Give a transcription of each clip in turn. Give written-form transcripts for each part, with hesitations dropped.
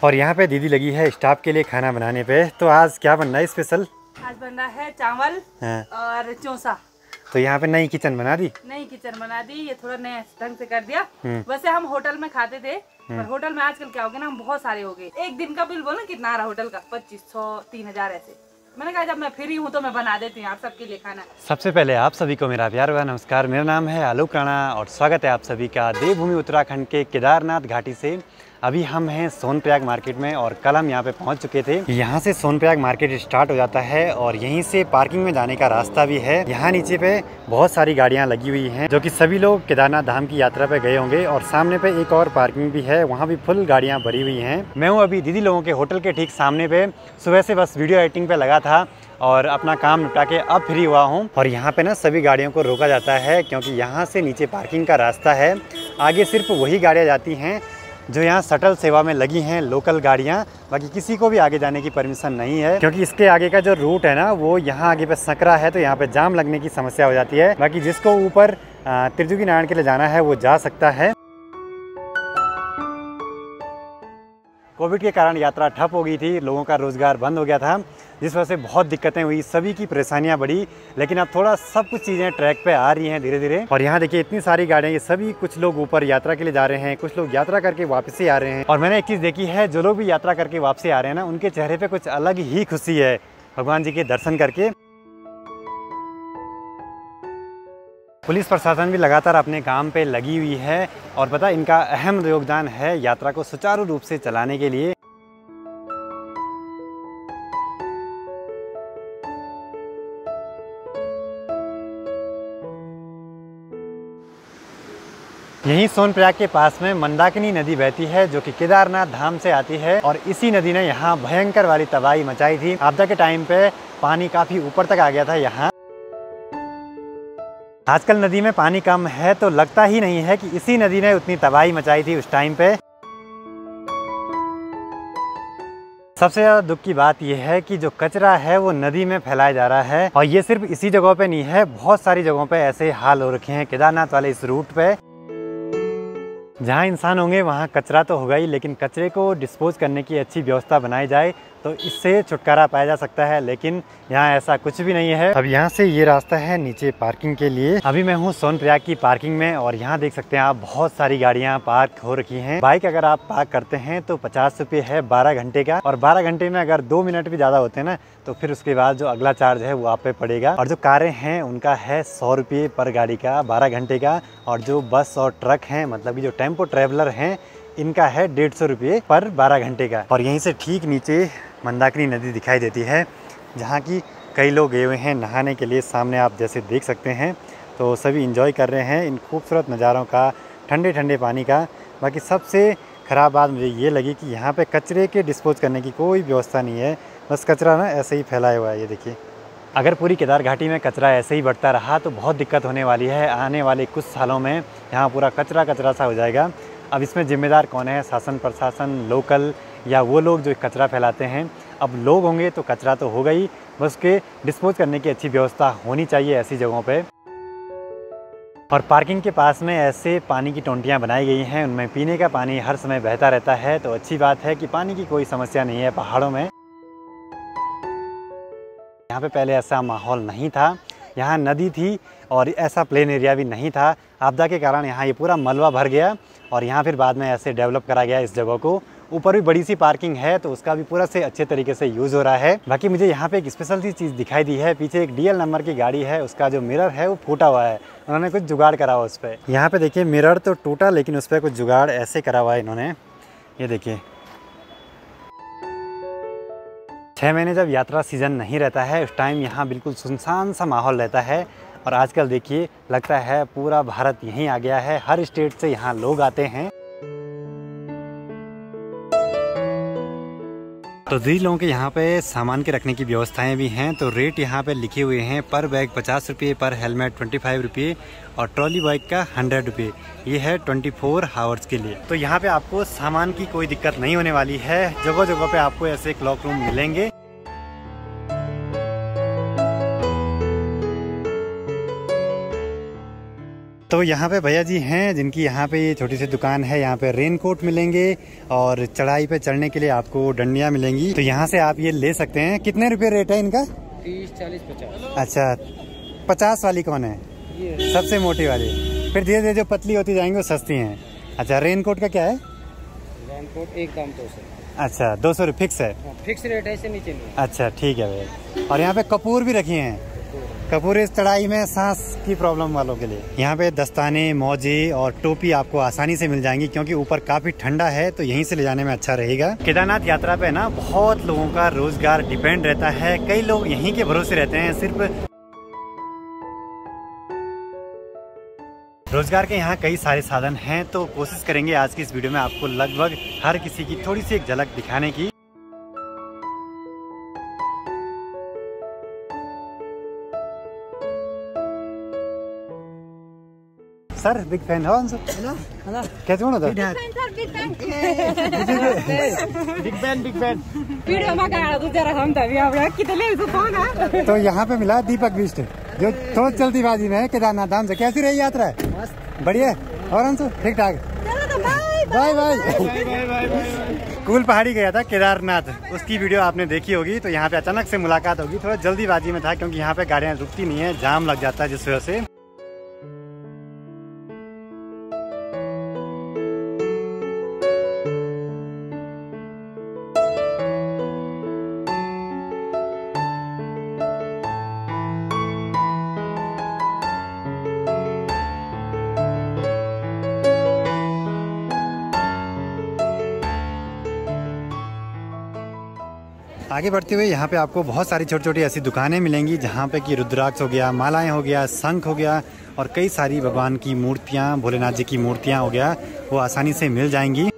और यहाँ पे दीदी लगी है स्टाफ के लिए खाना बनाने पे। तो आज क्या बन रहा है स्पेशल? आज बन रहा है चावल और चौसा। तो यहाँ पे नई किचन बना दी? नई किचन बना दी, ये थोड़ा नए ढंग से कर दिया। वैसे हम होटल में खाते थे, पर होटल में आजकल क्या हो गया ना, हम बहुत सारे हो गए। एक दिन का बिल बोलो कितना आ रहा होटल का, 2500 3000 ऐसे। मैंने कहा जब मैं फ्री हूँ तो मैं बना देती हूँ आप सबके लिए खाना। सबसे पहले आप सभी को मेरा प्यार भरा नमस्कार। मेरा नाम है आलोक राणा और स्वागत है आप सभी का देवभूमि उत्तराखंड के केदारनाथ घाटी से। अभी हम हैं सोनप्रयाग मार्केट में और कल हम यहाँ पे पहुँच चुके थे। यहाँ से सोनप्रयाग मार्केट स्टार्ट हो जाता है और यहीं से पार्किंग में जाने का रास्ता भी है। यहाँ नीचे पे बहुत सारी गाड़ियाँ लगी हुई हैं जो कि सभी लोग केदारनाथ धाम की यात्रा पे गए होंगे। और सामने पे एक और पार्किंग भी है, वहाँ भी फुल गाड़ियाँ भरी हुई हैं। मैं हूँ अभी दीदी लोगों के होटल के ठीक सामने पे। सुबह से बस वीडियो एडिटिंग पे लगा था और अपना काम निपटा के अब फ्री हुआ हूँ। और यहाँ पे ना सभी गाड़ियों को रोका जाता है क्योंकि यहाँ से नीचे पार्किंग का रास्ता है। आगे सिर्फ वही गाड़ियाँ जाती हैं जो यहाँ शटल सेवा में लगी हैं, लोकल गाड़ियाँ। बाकी किसी को भी आगे जाने की परमिशन नहीं है क्योंकि इसके आगे का जो रूट है ना वो यहाँ आगे पे सकरा है, तो यहाँ पे जाम लगने की समस्या हो जाती है। बाकी जिसको ऊपर त्रिजुगी नारायण के लिए जाना है वो जा सकता है। कोविड के कारण यात्रा ठप हो गई थी, लोगों का रोजगार बंद हो गया था, जिस वजह से बहुत दिक्कतें हुई, सभी की परेशानियां बढ़ी। लेकिन अब थोड़ा सब कुछ चीज़ें ट्रैक पे आ रही हैं धीरे धीरे। और यहाँ देखिए इतनी सारी गाड़ियाँ, ये सभी कुछ लोग ऊपर यात्रा के लिए जा रहे हैं, कुछ लोग यात्रा करके वापस ही आ रहे हैं। और मैंने एक चीज़ देखी है, जो लोग भी यात्रा करके वापसी आ रहे हैं ना, उनके चेहरे पे कुछ अलग ही खुशी है भगवान जी के दर्शन करके। पुलिस प्रशासन भी लगातार अपने काम पे लगी हुई है और पता इनका अहम योगदान है यात्रा को सुचारू रूप से चलाने के लिए। यहीं सोनप्रयाग के पास में मंदाकिनी नदी बहती है जो कि केदारनाथ धाम से आती है। और इसी नदी ने यहाँ भयंकर वाली तबाही मचाई थी। आपदा के टाइम पे पानी काफी ऊपर तक आ गया था यहाँ। आजकल नदी में पानी कम है तो लगता ही नहीं है कि इसी नदी ने उतनी तबाही मचाई थी उस टाइम पे। सबसे ज़्यादा दुख की बात यह है कि जो कचरा है वो नदी में फैलाया जा रहा है। और ये सिर्फ इसी जगहों पे नहीं है, बहुत सारी जगहों पे ऐसे हाल हो रखे हैं केदारनाथ वाले इस रूट पे। जहाँ इंसान होंगे वहाँ कचरा तो होगा ही, लेकिन कचरे को डिस्पोज करने की अच्छी व्यवस्था बनाई जाए तो इससे छुटकारा पाया जा सकता है। लेकिन यहाँ ऐसा कुछ भी नहीं है। अब यहाँ से ये रास्ता है नीचे पार्किंग के लिए। अभी मैं हूँ सोनप्रयाग की पार्किंग में और यहाँ देख सकते हैं आप बहुत सारी गाड़ियाँ पार्क हो रखी हैं। बाइक अगर आप पार्क करते हैं तो 50 रुपये है 12 घंटे का। और 12 घंटे में अगर 2 मिनट भी ज़्यादा होते हैं ना तो फिर उसके बाद जो अगला चार्ज है वो आप पे पड़ेगा। और जो कारें हैं उनका है 100 रुपये पर गाड़ी का 12 घंटे का। और जो बस और ट्रक हैं, मतलब कि जो टेम्पो ट्रैवलर हैं, इनका है 150 रुपये पर 12 घंटे का। और यहीं से ठीक नीचे मंदाकिनी नदी दिखाई देती है जहाँ की कई लोग गए हुए हैं नहाने के लिए। सामने आप जैसे देख सकते हैं तो सभी इंजॉय कर रहे हैं इन खूबसूरत नज़ारों का, ठंडे ठंडे पानी का। बाकी सबसे ख़राब बात मुझे ये लगी कि यहाँ पे कचरे के डिस्पोज करने की कोई व्यवस्था नहीं है, बस कचरा ना ऐसे ही फैलाया हुआ है। ये देखिए, अगर पूरी केदार घाटी में कचरा ऐसे ही बढ़ता रहा तो बहुत दिक्कत होने वाली है। आने वाले कुछ सालों में यहाँ पूरा कचरा कचरा सा हो जाएगा। अब इसमें जिम्मेदार कौन है? शासन प्रशासन, लोकल, या वो लोग जो कचरा फैलाते हैं? अब लोग होंगे तो कचरा तो होगा ही, बस उसके डिस्पोज करने की अच्छी व्यवस्था होनी चाहिए ऐसी जगहों पे। और पार्किंग के पास में ऐसे पानी की टोंटियाँ बनाई गई हैं, उनमें पीने का पानी हर समय बहता रहता है। तो अच्छी बात है कि पानी की कोई समस्या नहीं है पहाड़ों में। यहाँ पे पहले ऐसा माहौल नहीं था, यहाँ नदी थी और ऐसा प्लेन एरिया भी नहीं था। आपदा के कारण यहाँ ये पूरा मलबा भर गया और यहाँ फिर बाद में ऐसे डेवलप करा गया इस जगह को। ऊपर भी बड़ी सी पार्किंग है तो उसका भी पूरा से अच्छे तरीके से यूज़ हो रहा है। बाकी मुझे यहाँ पे एक स्पेशल सी चीज़ दिखाई दी है, पीछे एक DL नंबर की गाड़ी है, उसका जो मिरर है वो फूटा हुआ है। उन्होंने कुछ जुगाड़ करा हुआ उस पर। यहाँ पे देखिए मिरर तो टूटा लेकिन उस पर कुछ जुगाड़ ऐसे करा हुआ है इन्होंने। ये देखिए, 6 महीने जब यात्रा सीज़न नहीं रहता है उस टाइम यहाँ बिल्कुल सुनसान सा माहौल रहता है। और आजकल देखिए लगता है पूरा भारत यहीं आ गया है, हर स्टेट से यहाँ लोग आते हैं। तो दीदी लोगों के यहाँ पे सामान के रखने की व्यवस्थाएं भी हैं। तो रेट यहाँ पे लिखे हुए हैं, पर बैग 50 रुपये, पर हेलमेट 25 रुपये और ट्रॉली बैग का 100 रुपये। ये है 24 आवर्स के लिए। तो यहाँ पे आपको सामान की कोई दिक्कत नहीं होने वाली है। जगह जगह पे आपको ऐसे क्लॉक रूम मिलेंगे। तो यहाँ पे भैया जी हैं जिनकी यहाँ पे ये छोटी सी दुकान है। यहाँ पे रेन कोट मिलेंगे और चढ़ाई पे चढ़ने के लिए आपको डंडियाँ मिलेंगी। तो यहाँ से आप ये ले सकते हैं। कितने रुपए रेट है इनका? 30, 40, 50। अच्छा, 50 वाली कौन है? ये सबसे मोटी वाली। फिर धीरे धीरे जो पतली होती जाएंगी वो सस्ती हैं। अच्छा, रेन कोट का क्या है? रेन कोट एक दाम 200। अच्छा, 200 रुपये फिक्स है? फिक्स रेट है, इससे नीचे नहीं। अच्छा ठीक है भैया। और यहाँ पे कपूर भी रखी हैं। कपूर इस चढ़ाई में सांस की प्रॉब्लम वालों के लिए। यहाँ पे दस्ताने, मोजे और टोपी आपको आसानी से मिल जाएंगी क्योंकि ऊपर काफी ठंडा है, तो यहीं से ले जाने में अच्छा रहेगा। केदारनाथ यात्रा पे ना बहुत लोगों का रोजगार डिपेंड रहता है। कई लोग यहीं के भरोसे रहते हैं। सिर्फ रोजगार के यहाँ कई सारे साधन हैं, तो कोशिश करेंगे आज की इस वीडियो में आपको लगभग हर किसी की थोड़ी सी एक झलक दिखाने की। सर बिग फैन हो कैसे होना था? बिग फैन तो यहाँ पे मिला दीपक बिष्ट जो तो जल्दीबाजी में है केदारनाथ धाम से। कैसी रही यात्रा? बढ़िया। और अंशु ठीक ठाक? Bye bye. कूल पहाड़ी गया था केदारनाथ, उसकी वीडियो आपने देखी होगी। तो यहाँ पे अचानक से मुलाकात होगी। थोड़ा जल्दीबाजी में था क्योंकि यहाँ पे गाड़ियाँ रुकती नहीं है, जाम लग जाता है जिस वजह से। आगे बढ़ते हुए यहाँ पे आपको बहुत सारी छोटी छोटी ऐसी दुकानें मिलेंगी जहाँ पे कि रुद्राक्ष हो गया, मालाएं हो गया, शंख हो गया और कई सारी भगवान की मूर्तियाँ, भोलेनाथ जी की मूर्तियाँ हो गया, वो आसानी से मिल जाएंगी।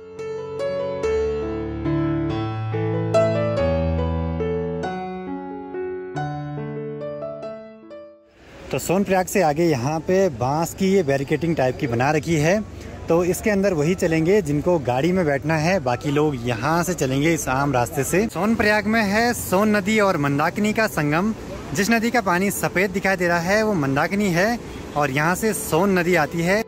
तो सोनप्रयाग से आगे यहाँ पे बांस की ये बैरिकेटिंग टाइप की बना रखी है। तो इसके अंदर वही चलेंगे जिनको गाड़ी में बैठना है, बाकी लोग यहाँ से चलेंगे इस आम रास्ते से। सोनप्रयाग में है सोन नदी और मंदाकिनी का संगम। जिस नदी का पानी सफेद दिखाई दे रहा है वो मंदाकिनी है और यहाँ से सोन नदी आती है।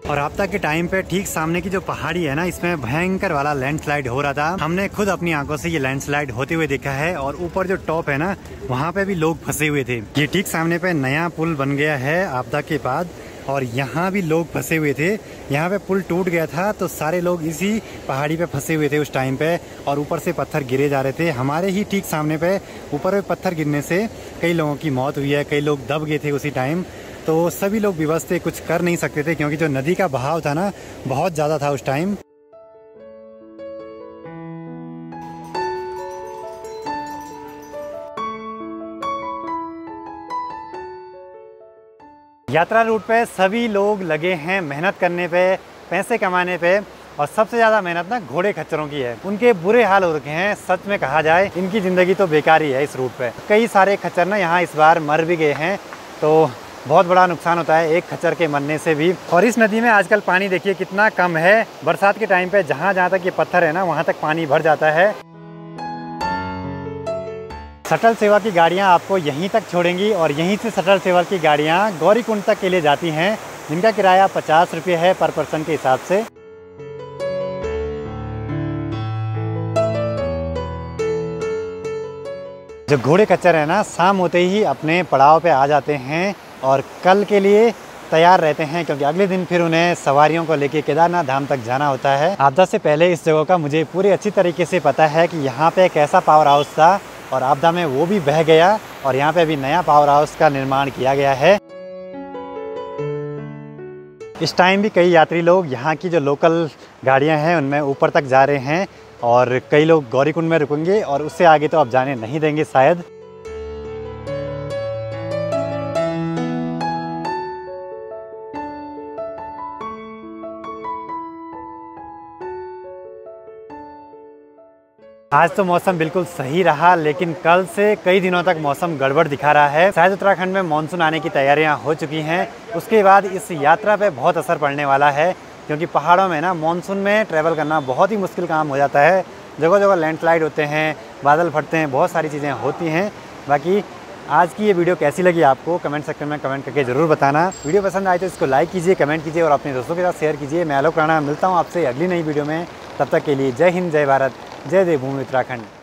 और आपदा के टाइम पे ठीक सामने की जो पहाड़ी है ना, इसमें भयंकर वाला लैंडस्लाइड हो रहा था। हमने खुद अपनी आंखों से ये लैंडस्लाइड होते हुए देखा है। और ऊपर जो टॉप है ना, वहाँ पे भी लोग फंसे हुए थे। ये ठीक सामने पे नया पुल बन गया है आपदा के बाद, और यहाँ भी लोग फंसे हुए थे। यहाँ पे पुल टूट गया था तो सारे लोग इसी पहाड़ी पे फंसे हुए थे उस टाइम पे, और ऊपर से पत्थर गिरे जा रहे थे। हमारे ही ठीक सामने पे ऊपर पत्थर गिरने से कई लोगों की मौत हुई है, कई लोग दब गए थे उसी टाइम। तो सभी लोग विवश थे, कुछ कर नहीं सकते थे क्योंकि जो नदी का बहाव था ना, बहुत ज्यादा था उस टाइम। यात्रा रूट पे सभी लोग लगे हैं मेहनत करने पे, पैसे कमाने पे, और सबसे ज्यादा मेहनत ना घोड़े खच्चरों की है। उनके बुरे हाल हो रखे हैं, सच में कहा जाए इनकी जिंदगी तो बेकार ही है इस रूट पे। कई सारे खच्चर ना यहाँ इस बार मर भी गए हैं, तो बहुत बड़ा नुकसान होता है एक खच्चर के मरने से भी। और इस नदी में आजकल पानी देखिए कितना कम है। बरसात के टाइम पे जहाँ जहाँ तक ये पत्थर है ना, वहाँ तक पानी भर जाता है। शटल सेवा की गाड़ियाँ आपको यहीं तक छोड़ेंगी और यहीं से शटल सेवा की गाड़ियाँ गौरीकुंड तक के लिए जाती हैं, जिनका किराया 50 रुपये है पर पर्सन के हिसाब से। जो घोड़े खच्चर है ना, शाम होते ही अपने पड़ाव पे आ जाते हैं और कल के लिए तैयार रहते हैं क्योंकि अगले दिन फिर उन्हें सवारियों को लेके केदारनाथ धाम तक जाना होता है। आपदा से पहले इस जगह का मुझे पूरी अच्छी तरीके से पता है कि यहाँ पे एक ऐसा पावर हाउस था और आपदा में वो भी बह गया, और यहाँ पे अभी नया पावर हाउस का निर्माण किया गया है। इस टाइम भी कई यात्री लोग यहाँ की जो लोकल गाड़ियाँ हैं उनमें ऊपर तक जा रहे हैं, और कई लोग गौरीकुंड में रुकेंगे और उससे आगे तो अब जाने नहीं देंगे शायद। आज तो मौसम बिल्कुल सही रहा, लेकिन कल से कई दिनों तक मौसम गड़बड़ दिखा रहा है। शायद उत्तराखंड में मानसून आने की तैयारियां हो चुकी हैं। उसके बाद इस यात्रा पे बहुत असर पड़ने वाला है क्योंकि पहाड़ों में ना मानसून में ट्रैवल करना बहुत ही मुश्किल काम हो जाता है। जगह जगह लैंडस्लाइड होते हैं, बादल फटते हैं, बहुत सारी चीज़ें होती हैं। बाकी आज की ये वीडियो कैसी लगी आपको कमेंट सेक्शन में कमेंट करके जरूर बताना। वीडियो पसंद आए तो इसको लाइक कीजिए, कमेंट कीजिए और अपने दोस्तों के साथ शेयर कीजिए। मैं आलोक राणा मिलता हूँ आपसे अगली नई वीडियो में। तब तक के लिए जय हिंद, जय भारत, जय देवभूमि उत्तराखंड।